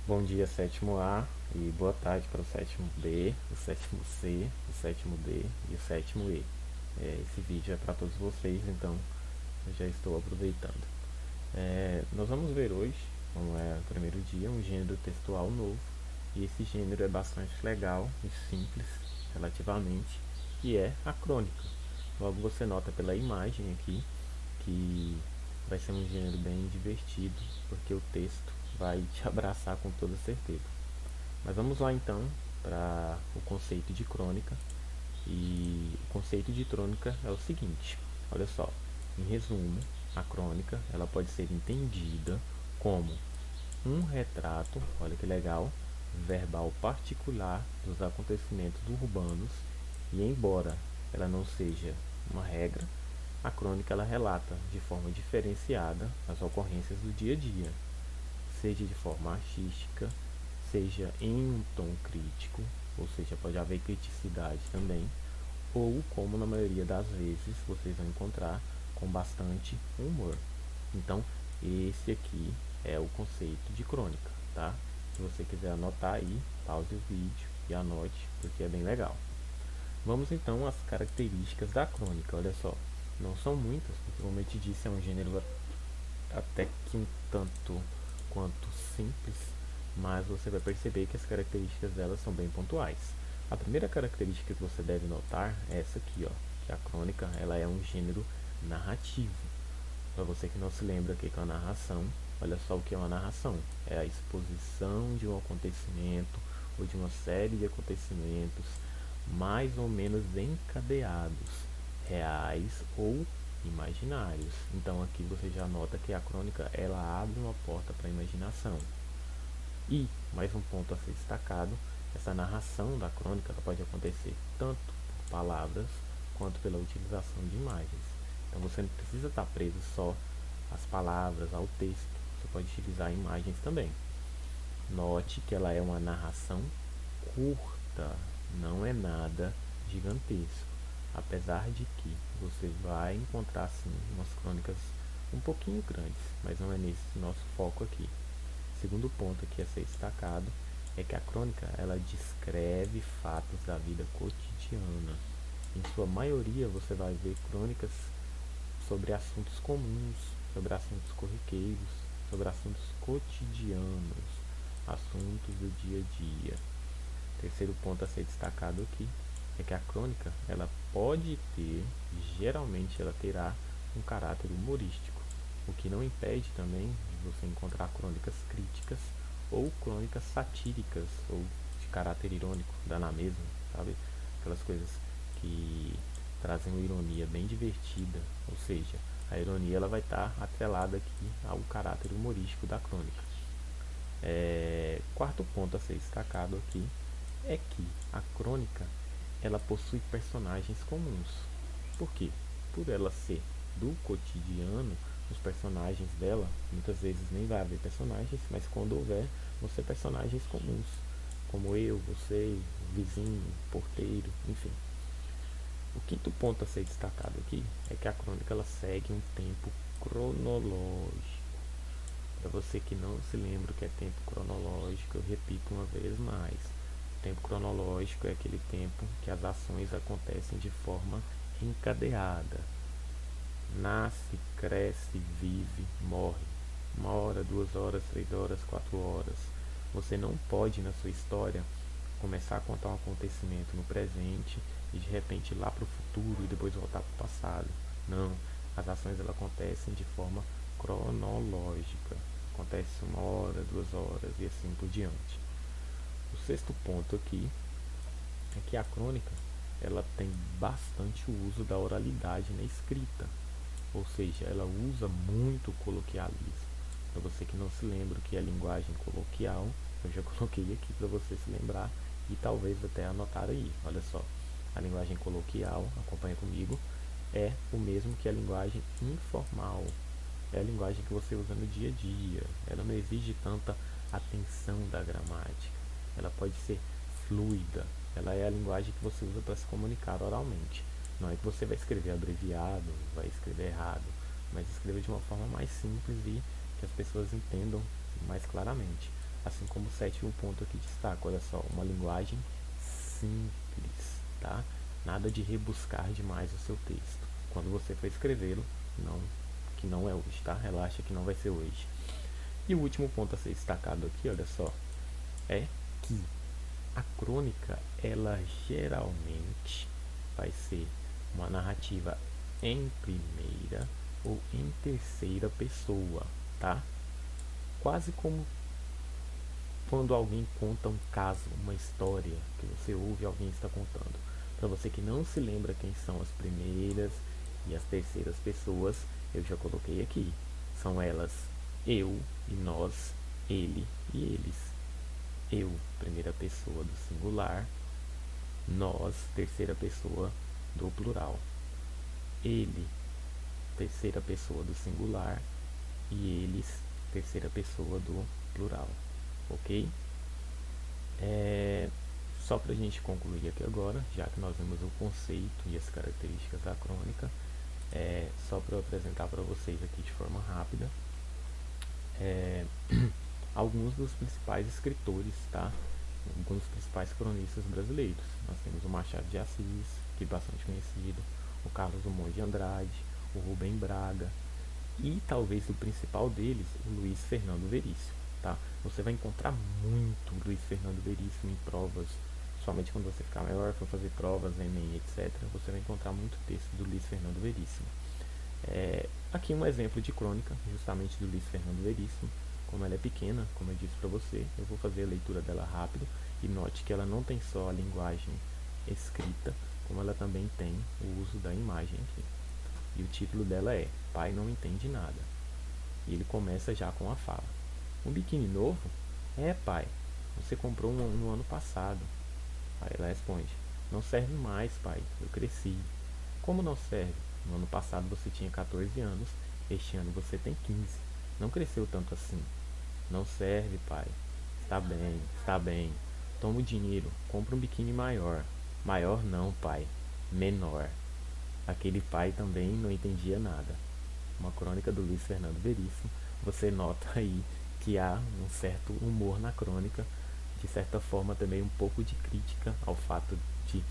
Bom dia, sétimo A, e boa tarde para o sétimo B, o sétimo C, o sétimo D e o sétimo E. Esse vídeo é para todos vocês, então eu já estou aproveitando. Nós vamos ver hoje, como é o primeiro dia, um gênero textual novo, e esse gênero é bastante legal e simples, relativamente, que é a crônica. Logo você nota pela imagem aqui que vai ser um gênero bem divertido, porque o texto vai te abraçar com toda certeza. Mas vamos lá então para o conceito de crônica. E o conceito de crônica é o seguinte: olha só, em resumo, a crônica ela pode ser entendida como um retrato, olha que legal, verbal particular dos acontecimentos urbanos, e embora ela não seja uma regra, a crônica ela relata de forma diferenciada as ocorrências do dia a dia, seja de forma artística, seja em um tom crítico, ou seja, pode haver criticidade também, ou como na maioria das vezes vocês vão encontrar com bastante humor. Então, esse aqui é o conceito de crônica, tá? Se você quiser anotar aí, pause o vídeo e anote, porque é bem legal. Vamos então às características da crônica, olha só. Não são muitas, porque como eu te disse, é um gênero até que um tanto quanto simples, mas você vai perceber que as características delas são bem pontuais. A primeira característica que você deve notar é essa aqui, ó, que a crônica ela é um gênero narrativo. Para você que não se lembra o que é uma narração, olha só o que é uma narração. É a exposição de um acontecimento ou de uma série de acontecimentos mais ou menos encadeados, reais ou imaginários. Então aqui você já nota que a crônica ela abre uma porta para a imaginação. E mais um ponto a ser destacado, essa narração da crônica ela pode acontecer tanto por palavras quanto pela utilização de imagens. Então você não precisa estar preso só às palavras, ao texto. Você pode utilizar imagens também. Note que ela é uma narração curta, não é nada gigantesco. Apesar de que você vai encontrar sim umas crônicas um pouquinho grandes, mas não é nesse nosso foco aqui. Segundo ponto que é ser destacado é que a crônica ela descreve fatos da vida cotidiana. Em sua maioria você vai ver crônicas sobre assuntos comuns, sobre assuntos corriqueiros, sobre assuntos cotidianos, assuntos do dia a dia. Terceiro ponto a ser destacado aqui é que a crônica ela pode ter, geralmente ela terá um caráter humorístico, o que não impede também de você encontrar crônicas críticas ou crônicas satíricas ou de caráter irônico, dá na mesma, sabe? Aquelas coisas que trazem uma ironia bem divertida, ou seja, a ironia ela vai estar atrelada aqui ao caráter humorístico da crônica. Quarto ponto a ser destacado aqui é que a crônica ela possui personagens comuns. Por quê? Por ela ser do cotidiano, os personagens dela, muitas vezes nem vai haver personagens, mas quando houver, vão ser personagens comuns, como eu, você, o vizinho, o porteiro, enfim. O quinto ponto a ser destacado aqui é que a crônica ela segue um tempo cronológico. Para você que não se lembra o que é tempo cronológico, eu repito uma vez mais. O tempo cronológico é aquele tempo que as ações acontecem de forma encadeada. Nasce, cresce, vive, morre. 1 hora, 2 horas, 3 horas, 4 horas. Você não pode na sua história começar a contar um acontecimento no presente e de repente ir lá para o futuro e depois voltar para o passado. Não, as ações elas acontecem de forma cronológica. Acontece 1 hora, 2 horas e assim por diante. O sexto ponto aqui é que a crônica ela tem bastante o uso da oralidade na escrita, ou seja, ela usa muito o coloquialismo. Para você que não se lembra o que é linguagem coloquial, eu já coloquei aqui para você se lembrar e talvez até anotar aí. Olha só, a linguagem coloquial, acompanha comigo, é o mesmo que a linguagem informal. É a linguagem que você usa no dia a dia. Ela não exige tanta atenção da gramática. Ela pode ser fluida. Ela é a linguagem que você usa para se comunicar oralmente. Não é que você vai escrever abreviado, vai escrever errado, mas escreva de uma forma mais simples e que as pessoas entendam mais claramente. Assim como o sétimo ponto aqui destaca, olha só, uma linguagem simples, tá? Nada de rebuscar demais o seu texto. Quando você for escrevê-lo, não, que não é hoje, tá? Relaxa que não vai ser hoje. E o último ponto a ser destacado aqui, olha só, é que a crônica, ela geralmente vai ser uma narrativa em primeira ou em terceira pessoa, tá? Quase como quando alguém conta um caso, uma história que você ouve alguém está contando. Para você que não se lembra quem são as primeiras e as terceiras pessoas, eu já coloquei aqui. São elas eu e nós, ele e eles. Eu, primeira pessoa do singular, nós, terceira pessoa do plural. Ele, terceira pessoa do singular, e eles, terceira pessoa do plural. Ok? Só para a gente concluir aqui agora, já que nós vimos o conceito e as características da crônica, só para eu apresentar para vocês aqui de forma rápida, alguns dos principais escritores, tá? Alguns dos principais cronistas brasileiros. Nós temos o Machado de Assis, que é bastante conhecido, o Carlos Drummond de Andrade, o Rubem Braga e talvez o principal deles, o Luiz Fernando Veríssimo, tá? Você vai encontrar muito Luiz Fernando Veríssimo em provas, somente quando você ficar maior, for fazer provas, Enem, etc. Você vai encontrar muito texto do Luiz Fernando Veríssimo. Aqui um exemplo de crônica, justamente do Luiz Fernando Veríssimo. Como ela é pequena, como eu disse para você, eu vou fazer a leitura dela rápido e note que ela não tem só a linguagem escrita, como ela também tem o uso da imagem aqui. E o título dela é Pai Não Entende Nada. E ele começa já com a fala. Um biquíni novo? É, pai. Você comprou um no ano passado. Aí ela responde: Não serve mais, pai. Eu cresci. Como não serve? No ano passado você tinha 14 anos. Este ano você tem 15. Não cresceu tanto assim. Não serve, pai. Está bem, está bem. Toma o dinheiro. Compra um biquíni maior. Maior não, pai. Menor. Aquele pai também não entendia nada. Uma crônica do Luiz Fernando Veríssimo. Você nota aí que há um certo humor na crônica, de certa forma também um pouco de crítica ao fato de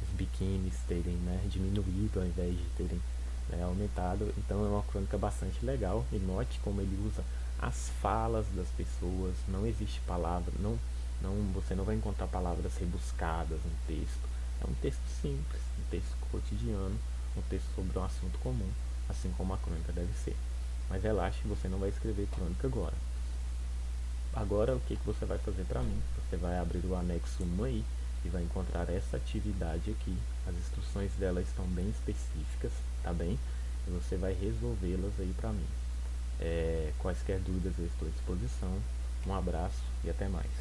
os biquínis terem, né, diminuído ao invés de terem, né, aumentado. Então é uma crônica bastante legal, e note como ele usa as falas das pessoas. Não existe palavra, você não vai encontrar palavras rebuscadas no texto. É um texto simples, um texto cotidiano, um texto sobre um assunto comum, assim como a crônica deve ser. Mas relaxe, você não vai escrever crônica agora. Agora, o que você vai fazer para mim? Você vai abrir o anexo 1 aí e vai encontrar essa atividade aqui. As instruções dela estão bem específicas, tá bem? E você vai resolvê-las aí para mim. Quaisquer dúvidas eu estou à disposição. Um abraço e até mais.